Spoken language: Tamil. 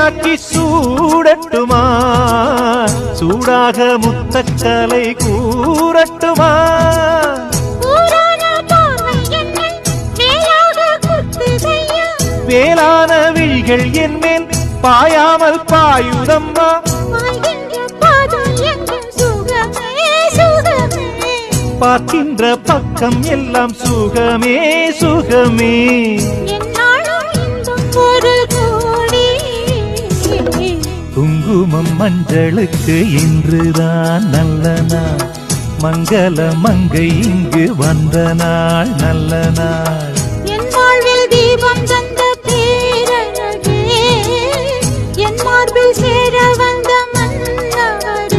மழையாக்கி சூடட்டுமா, சூடாக முத்தக்கலை கூறட்டுமா. வேளான விழிகள் என் மேல் பாயாமல் பாயுதம்மா. பார்க்கின்ற பக்கம் எல்லாம் சுகமே சுகமே. குங்குமம் மஞ்சளுக்கு இன்றுதான் நல்ல நாள், மங்கள மங்கை இங்கு வந்த நாள் நல்ல நாள். என் வாழ்வில் தீபம்